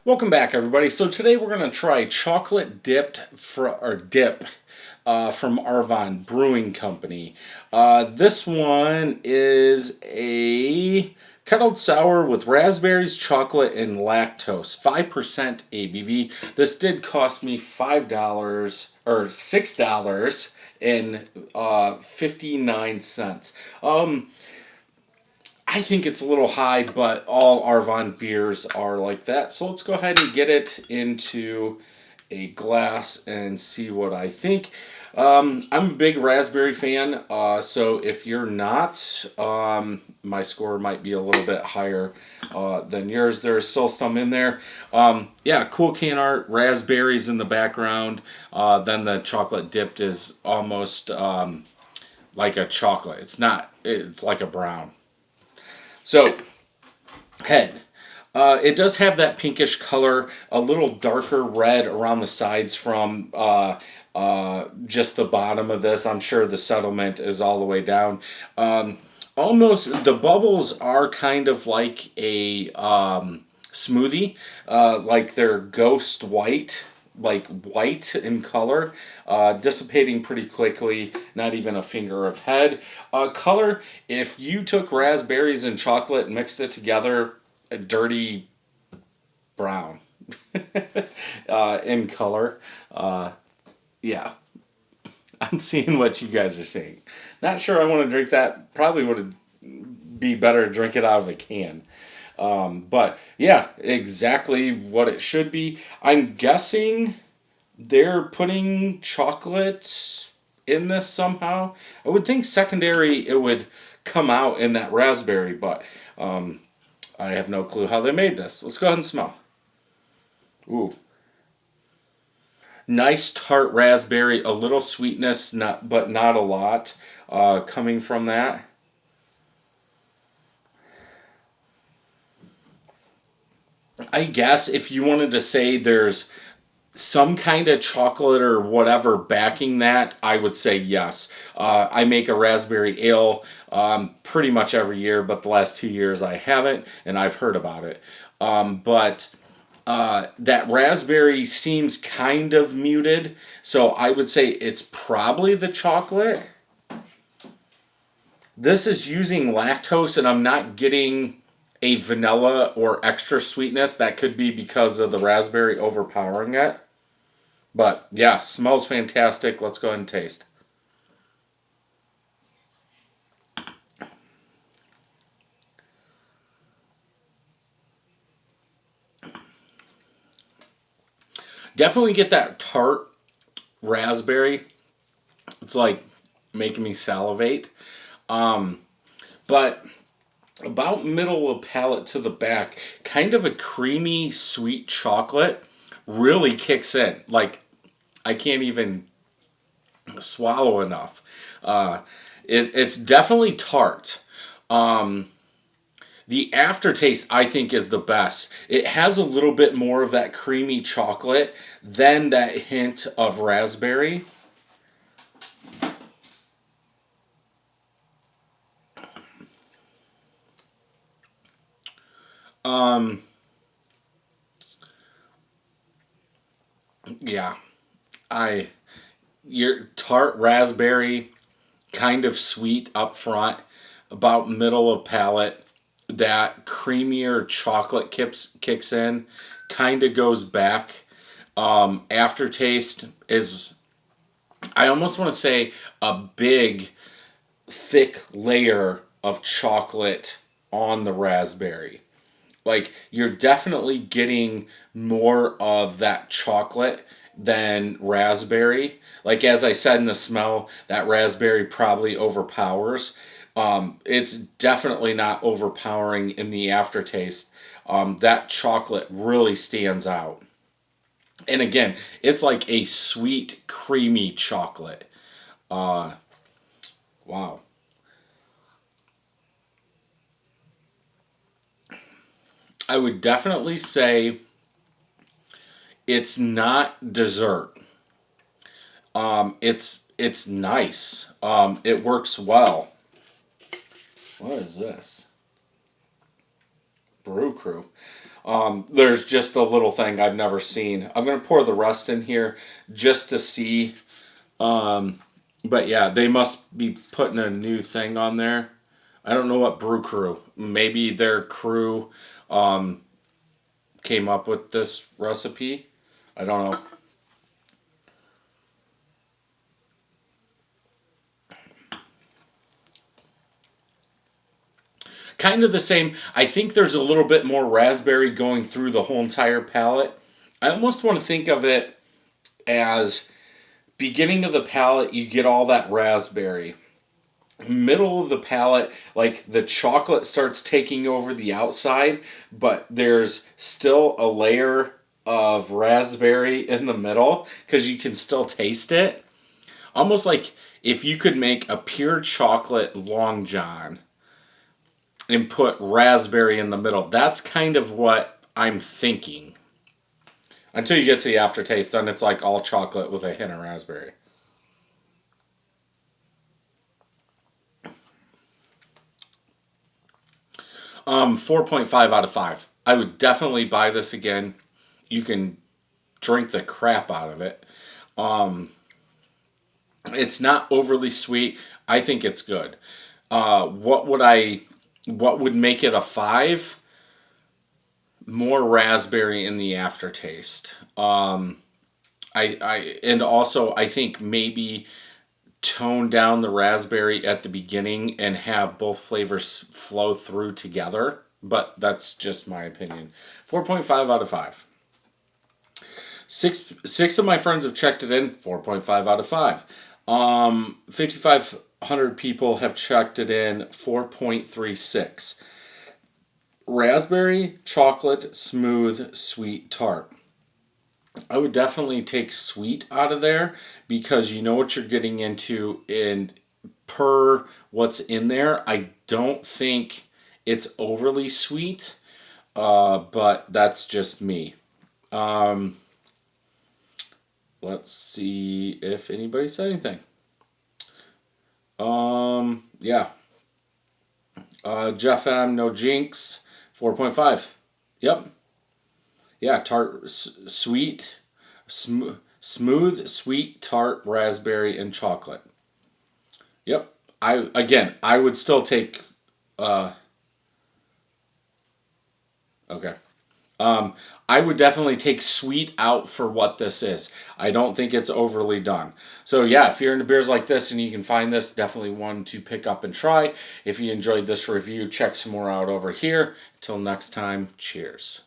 Welcome back, everybody. So today we're going to try chocolate dip from Arvon Brewing Company. This one is a kettled sour with raspberries, chocolate, and lactose. 5% ABV. This did cost me $5 or $6 and 59 cents. I think it's a little high, but all Arvon beers are like that. So let's go ahead and get it into a glass and see what I think. I'm a big raspberry fan, so if you're not, my score might be a little bit higher than yours. There's still some in there. Yeah, cool can art, raspberries in the background. Then the chocolate dipped is almost like a chocolate. It's not, it's like a brown. So, head. It does have that pinkish color, a little darker red around the sides from just the bottom of this. I'm sure the settlement is all the way down. Almost, the bubbles are kind of like a smoothie, like they're ghost white, like white in color, dissipating pretty quickly, not even a finger of head. Color, if you took raspberries and chocolate and mixed it together, a dirty brown in color. Yeah, I'm seeing what you guys are seeing. Not sure I want to drink that. Probably would be better to drink it out of a can. But yeah, exactly what it should be. I'm guessing they're putting chocolate in this somehow. I would think secondary it would come out in that raspberry, but I have no clue how they made this. Let's go ahead and smell. Ooh, nice tart raspberry, a little sweetness, not but not a lot coming from that. I guess if you wanted to say there's some kind of chocolate or whatever backing that, I would say yes. I make a raspberry ale pretty much every year, but the last 2 years I haven't, and I've heard about it. But that raspberry seems kind of muted, so I would say it's probably the chocolate. This is using lactose, and I'm not getting a vanilla or extra sweetness. That could be because of the raspberry overpowering it. But yeah, smells fantastic. Let's go ahead and taste. Definitely get that tart raspberry. It's like making me salivate. But about middle of palate to the back, kind of a creamy sweet chocolate really kicks in. Like I can't even swallow enough. Uh, it's definitely tart. Um, The aftertaste, I think, is the best. It has a little bit more of that creamy chocolate than that hint of raspberry. Um, yeah, I your tart raspberry, kind of sweet up front, about middle of palate. That creamier chocolate kicks in, kind of goes back. Aftertaste is, I almost want to say, a big thick layer of chocolate on the raspberry. Like you're definitely getting more of that chocolate than raspberry. Like as I said in the smell, that raspberry probably overpowers. It's definitely not overpowering in the aftertaste. That chocolate really stands out. And again, it's like a sweet, creamy chocolate. Uh, wow. I would definitely say it's not dessert. It's nice. It works well. What is this? Brew Crew. There's just a little thing I've never seen. I'm going to pour the rest in here just to see. But yeah, they must be putting a new thing on there. I don't know what brew crew. Maybe their crew came up with this recipe. I don't know. Kind of the same. I think there's a little bit more raspberry going through the whole entire palate. I almost want to think of it as beginning of the palate, you get all that raspberry. Middle of the palate, like the chocolate starts taking over the outside, but there's still a layer of raspberry in the middle because you can still taste it. Almost like if you could make a pure chocolate Long John and put raspberry in the middle. That's kind of what I'm thinking. Until you get to the aftertaste, then it's like all chocolate with a hint of raspberry. 4.5 out of 5. I would definitely buy this again. You can drink the crap out of it. Um, it's not overly sweet. I think it's good. What would I? What would make it a 5? More raspberry in the aftertaste. And also I think maybe tone down the raspberry at the beginning and have both flavors flow through together. But that's just my opinion. 4.5 out of 5. Six of my friends have checked it in. 4.5 out of 5. 5,500 people have checked it in. 4.36. Raspberry, chocolate, smooth, sweet, tart. I would definitely take sweet out of there because you know what you're getting into, and per what's in there, I don't think it's overly sweet, but that's just me. Um, let's see if anybody said anything. Yeah. Jeff M, no jinx, 4.5. Yep. Yeah, tart, sweet, smooth, sweet, tart, raspberry, and chocolate. Yep. I would still take. Uh, okay. I would definitely take sweet out for what this is. I don't think it's overly done. So yeah, if you're into beers like this and you can find this, definitely one to pick up and try. If you enjoyed this review, check some more out over here. Until next time, cheers.